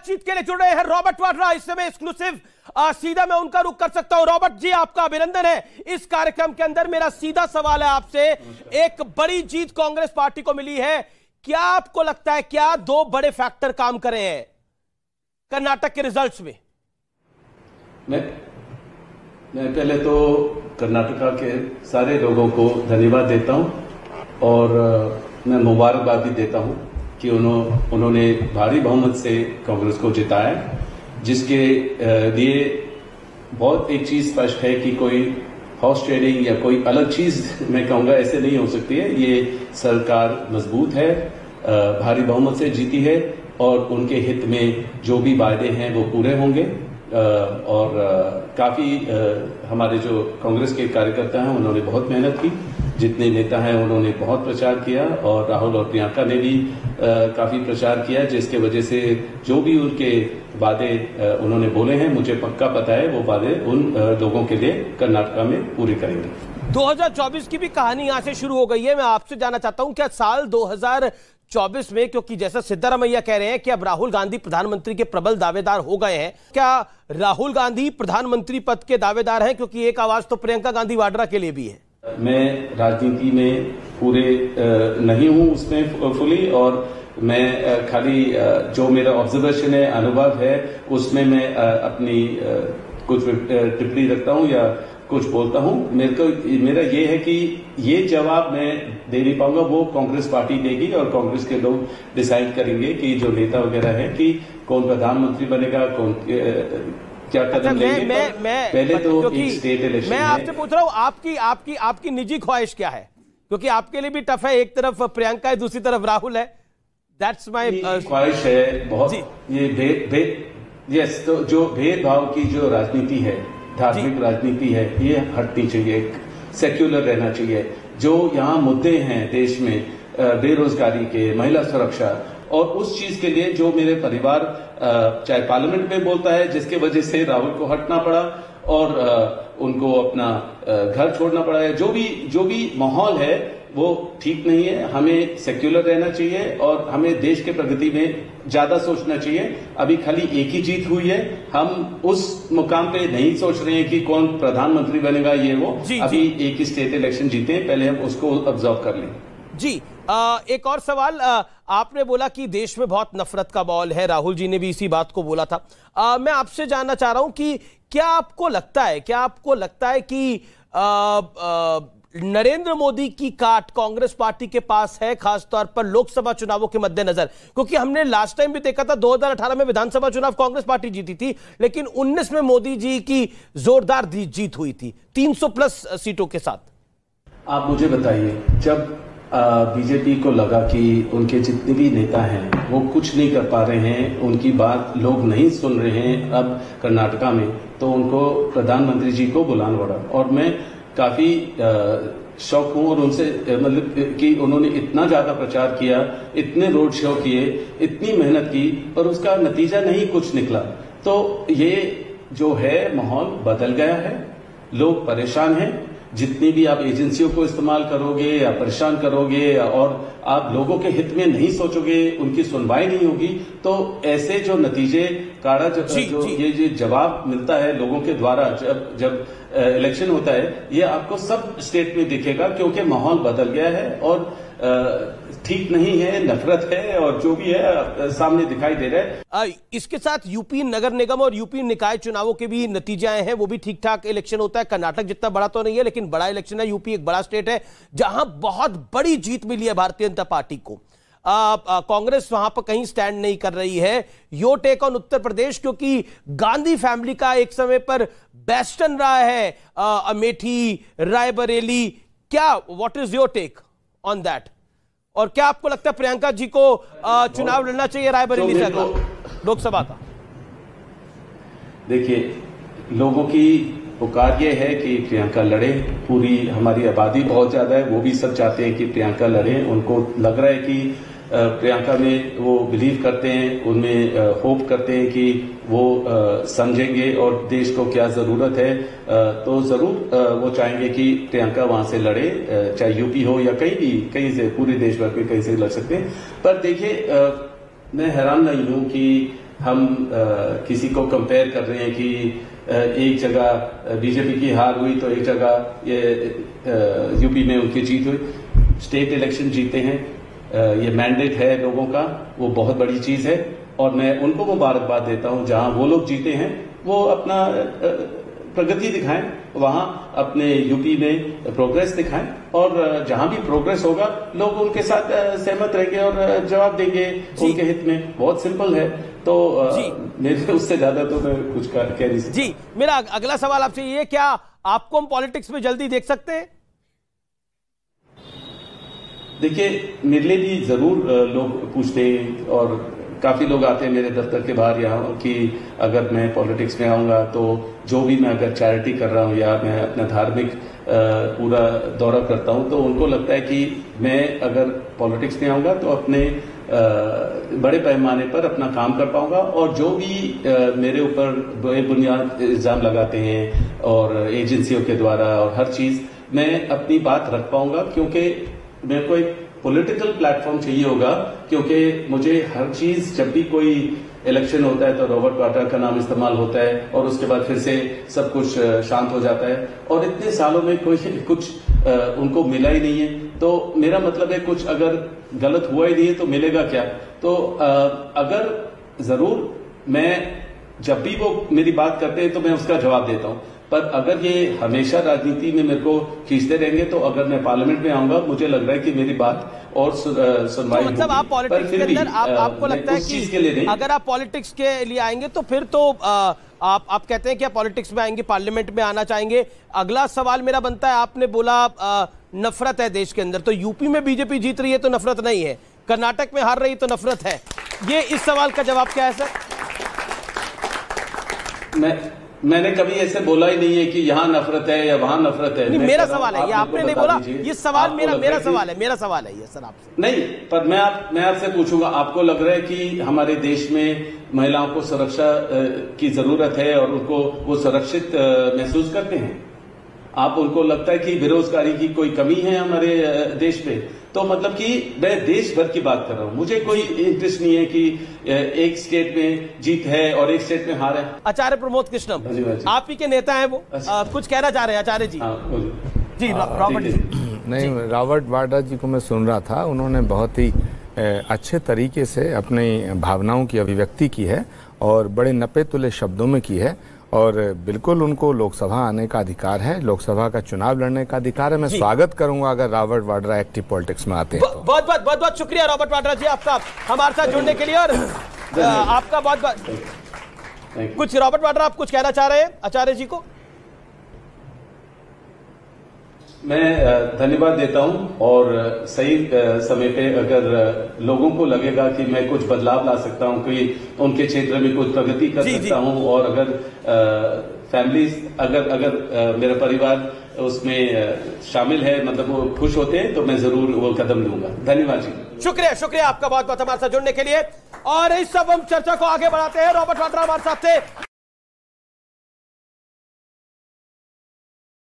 बातचीत के लिए जुड़ रहे हैं रॉबर्ट वाड्रा, इस समय एक्सक्लूसिव। सीधा मैं उनका रुख कर सकता हूं। रॉबर्ट जी, आपका अभिनंदन है इस कार्यक्रम के अंदर। मेरा सीधा सवाल है आपसे, एक बड़ी जीत कांग्रेस पार्टी को मिली है, क्या आपको लगता है क्या दो बड़े फैक्टर काम कर रहे हैं कर्नाटक के रिजल्ट्स में? मैं पहले तो कर्नाटका के सारे लोगों को धन्यवाद देता हूं और मैं मुबारकबाद भी देता हूं कि उन्होंने भारी बहुमत से कांग्रेस को जिताया, जिसके लिए बहुत एक चीज स्पष्ट है कि कोई हाउस ट्रेडिंग या कोई अलग चीज मैं कहूंगा ऐसे नहीं हो सकती है। ये सरकार मजबूत है, भारी बहुमत से जीती है और उनके हित में जो भी वायदे हैं वो पूरे होंगे। और काफी हमारे जो कांग्रेस के कार्यकर्ता हैं उन्होंने बहुत मेहनत की, जितने नेता हैं उन्होंने बहुत प्रचार किया और राहुल और प्रियंका ने भी काफी प्रचार किया, जिसके वजह से जो भी उनके वादे उन्होंने बोले हैं मुझे पक्का पता है वो वादे उन लोगों के लिए कर्नाटका में पूरे करेंगे। 2024 की भी कहानी यहां से शुरू हो गई है। मैं आपसे जानना चाहता हूं क्या साल 2024 में, क्योंकि जैसा सिद्धारमैया कह रहे हैं कि अब राहुल गांधी प्रधानमंत्री के प्रबल दावेदार हो गए हैं, क्या राहुल गांधी प्रधानमंत्री पद के दावेदार हैं? क्योंकि एक आवाज तो प्रियंका गांधी वाड्रा के लिए भी है। मैं राजनीति में पूरे नहीं हूं उसमें फुली, और मैं खाली जो मेरा ऑब्जर्वेशन है, अनुभव है, उसमें मैं अपनी कुछ टिप्पणी रखता हूं या कुछ बोलता हूं। मेरा ये है कि ये जवाब मैं दे नहीं पाऊंगा, वो कांग्रेस पार्टी देगी और कांग्रेस के लोग डिसाइड करेंगे कि जो नेता वगैरह है कि कौन प्रधानमंत्री बनेगा, कौन क्या कदम लेंगे। पहले तो एक स्टेट इलेक्शन मैं आपसे पूछ रहा हूं आपकी निजी ख्वाहिश क्या है, क्योंकि आपके लिए भी टफ है, एक तरफ प्रियंका है, दूसरी तरफ राहुल है। दैट्स माय ख्वाहिश है बहुत। ये यस, तो जो भेदभाव की जो राजनीति है, धार्मिक राजनीति है, ये हटनी चाहिए, सेक्युलर रहना चाहिए। जो यहाँ मुद्दे हैं देश में, बेरोजगारी के, महिला सुरक्षा, और उस चीज के लिए जो मेरे परिवार चाहे पार्लियामेंट में बोलता है, जिसके वजह से राहुल को हटना पड़ा और उनको अपना घर छोड़ना पड़ा है, जो भी माहौल है वो ठीक नहीं है। हमें सेक्युलर रहना चाहिए और हमें देश के प्रगति में ज्यादा सोचना चाहिए। अभी खाली एक ही जीत हुई है, हम उस मुकाम पे नहीं सोच रहे हैं कि कौन प्रधानमंत्री बनेगा, ये वो अभी एक ही स्टेट इलेक्शन जीते हैं, पहले हम उसको ऑब्जर्व कर लें। जी, एक और सवाल। आपने बोला कि देश में बहुत नफरत का माहौल है, राहुल जी ने भी इसी बात को बोला था। मैं आपसे जानना चाह रहा हूं कि क्या आपको लगता है कि नरेंद्र मोदी की काट कांग्रेस पार्टी के पास है, खासतौर पर लोकसभा चुनावों के मद्देनजर? क्योंकि हमने लास्ट टाइम भी देखा था, 2018 में विधानसभा चुनाव कांग्रेस पार्टी जीती थी, लेकिन 19 में मोदी जी की जोरदार जीत हुई थी 300 प्लस सीटों के साथ। आप मुझे बताइए, जब बीजेपी को लगा कि उनके जितने भी नेता हैं वो कुछ नहीं कर पा रहे हैं, उनकी बात लोग नहीं सुन रहे हैं अब कर्नाटका में, तो उनको प्रधानमंत्री जी को बुलाना पड़ा। और मैं काफी शौक हूं और उनसे मतलब कि उन्होंने इतना ज्यादा प्रचार किया, इतने रोड शो किए, इतनी मेहनत की, पर उसका नतीजा नहीं कुछ निकला। तो ये जो है माहौल बदल गया है, लोग परेशान हैं। जितनी भी आप एजेंसियों को इस्तेमाल करोगे या परेशान करोगे और आप लोगों के हित में नहीं सोचोगे, उनकी सुनवाई नहीं होगी, तो ऐसे जो नतीजे काड़ा ये जवाब मिलता है लोगों के द्वारा जब इलेक्शन होता है, ये आपको सब स्टेट में दिखेगा, क्योंकि माहौल बदल गया है और ठीक नहीं है, नफरत है और जो भी है सामने दिखाई दे रहा है। इसके साथ यूपी नगर निगम और यूपी निकाय चुनावों के भी नतीजे आए हैं, वो भी ठीक ठाक इलेक्शन होता है। कर्नाटक जितना बड़ा तो नहीं है, लेकिन बड़ा इलेक्शन है। यूपी एक बड़ा स्टेट है जहां बहुत बड़ी जीत मिली है भारतीय जनता पार्टी को। कांग्रेस वहां पर कहीं स्टैंड नहीं कर रही है। Your take on Uttar Pradesh, क्योंकि गांधी फैमिली का एक समय पर बेस्टन रहा है अमेठी, रायबरेली। क्या what is your take on that? और क्या आपको लगता है प्रियंका जी को चुनाव लड़ना चाहिए रायबरेली से लोकसभा का? देखिए, लोगों की पुकार ये है कि प्रियंका लड़े। पूरी हमारी आबादी बहुत ज्यादा है, वो भी सब चाहते हैं कि प्रियंका लड़े। उनको लग रहा है कि प्रियंका में वो बिलीव करते हैं, उनमें होप करते हैं कि वो समझेंगे और देश को क्या जरूरत है, तो जरूर वो चाहेंगे कि प्रियंका वहां से लड़े, चाहे यूपी हो या कहीं से, पूरे देश भर में कहीं से लड़ सकते हैं। पर देखिए, मैं हैरान नहीं हूं कि हम किसी को कंपेयर कर रहे हैं कि एक जगह बीजेपी की हार हुई तो एक जगह ये यूपी में उनकी जीत हुई। स्टेट इलेक्शन जीते हैं, ये मैंडेट है लोगों का, वो बहुत बड़ी चीज है और मैं उनको मुबारकबाद देता हूं। जहां वो लोग जीते हैं वो अपना प्रगति दिखाएं, वहां अपने यूपी में प्रोग्रेस दिखाएं और जहां भी प्रोग्रेस होगा लोग उनके साथ सहमत रहेंगे और जवाब देंगे उनके हित में। बहुत सिंपल है। तो मेरे उससे ज्यादा तो मैं कुछ कह नहीं सकता। जी, मेरा अगला सवाल आपसे ये, क्या आपको हम पॉलिटिक्स में जल्दी देख सकते हैं? देखिए, मेरे लिए भी जरूर लोग पूछते हैं और काफी लोग आते हैं मेरे दफ्तर के बाहर यहाँ कि अगर मैं पॉलिटिक्स में आऊंगा तो जो भी मैं अगर चैरिटी कर रहा हूँ या मैं अपना धार्मिक पूरा दौरा करता हूँ तो उनको लगता है कि मैं अगर पॉलिटिक्स में आऊंगा तो अपने बड़े पैमाने पर अपना काम कर पाऊंगा और जो भी मेरे ऊपर बेबुनियाद इल्जाम लगाते हैं और एजेंसियों के द्वारा और हर चीज मैं अपनी बात रख पाऊंगा, क्योंकि मेरे को एक पॉलिटिकल प्लेटफॉर्म चाहिए होगा। क्योंकि मुझे हर चीज, जब भी कोई इलेक्शन होता है तो रॉबर्ट वाड्रा का नाम इस्तेमाल होता है और उसके बाद फिर से सब कुछ शांत हो जाता है और इतने सालों में कुछ उनको मिला ही नहीं है। तो मेरा मतलब है कुछ अगर गलत हुआ ही नहीं है तो मिलेगा क्या। तो अगर जरूर मैं जब भी वो मेरी बात करते हैं तो मैं उसका जवाब देता हूं, पर अगर ये हमेशा राजनीति में मेरे को खींचते रहेंगे तो अगर मैं पार्लियामेंट में आऊंगा मुझे लग रहा है कि मेरी बात और सुनवाई तो मतलब आप पॉलिटिक्स के अंदर आपको लगता है कि अगर आप पॉलिटिक्स के लिए आएंगे तो फिर तो आप कहते हैं कि आप पॉलिटिक्स में आएंगे, पार्लियामेंट में आना चाहेंगे। अगला सवाल मेरा बनता है, आपने बोला नफरत है देश के अंदर, तो यूपी में बीजेपी जीत रही है तो नफरत नहीं है, कर्नाटक में हार रही तो नफरत है। ये इस सवाल का जवाब क्या है सर? मैंने कभी ऐसे बोला ही नहीं है कि यहाँ नफरत है या वहां नफरत है। नहीं, मेरा सवाल है ये, आपने नहीं बोला। ये सवाल मेरा सवाल है ये सर आपसे। नहीं, पर मैं आपसे पूछूंगा, आपको लग रहा है कि हमारे देश में महिलाओं को सुरक्षा की जरूरत है और उनको वो सुरक्षित महसूस करते हैं? आप उनको लगता है कि बेरोजगारी की कोई कमी है हमारे देश में? तो मतलब कि मैं देश भर की बात कर रहा हूं, मुझे कोई इंटरेस्ट नहीं है कि एक स्टेट में जीत है और एक स्टेट में हार है। आचार्य प्रमोद कृष्णम आप ही के नेता हैं वो, कुछ कहना चाह रहे हैं आचार्य जी? जी रॉबर्ट जी। नहीं, रॉबर्ट वाड्रा जी को मैं सुन रहा था, उन्होंने बहुत ही अच्छे तरीके से अपनी भावनाओं की अभिव्यक्ति की है और बड़े नपे तुले शब्दों में की है और बिल्कुल उनको लोकसभा आने का अधिकार है, लोकसभा का चुनाव लड़ने का अधिकार है। मैं स्वागत करूंगा अगर रॉबर्ट वाड्रा एक्टिव पॉलिटिक्स में आते हैं। बहुत बहुत शुक्रिया रॉबर्ट वाड्रा जी आपका हमारे साथ जुड़ने के लिए और आपका बहुत कुछ। रॉबर्ट वाड्रा आप कुछ कहना चाह रहे हैं आचार्य जी को? मैं धन्यवाद देता हूं और सही समय पे अगर लोगों को लगेगा कि मैं कुछ बदलाव ला सकता हूं, कि उनके क्षेत्र में कुछ प्रगति कर सकता हूं और अगर फैमिलीज अगर मेरा परिवार उसमें शामिल है, मतलब वो खुश होते हैं, तो मैं जरूर वो कदम लूंगा। धन्यवाद जी। शुक्रिया आपका बहुत बहुत हमारे साथ जुड़ने के लिए। और इस सब हम चर्चा को आगे बढ़ाते हैं। रॉबर्ट वाड्रा हमारे साथ थे।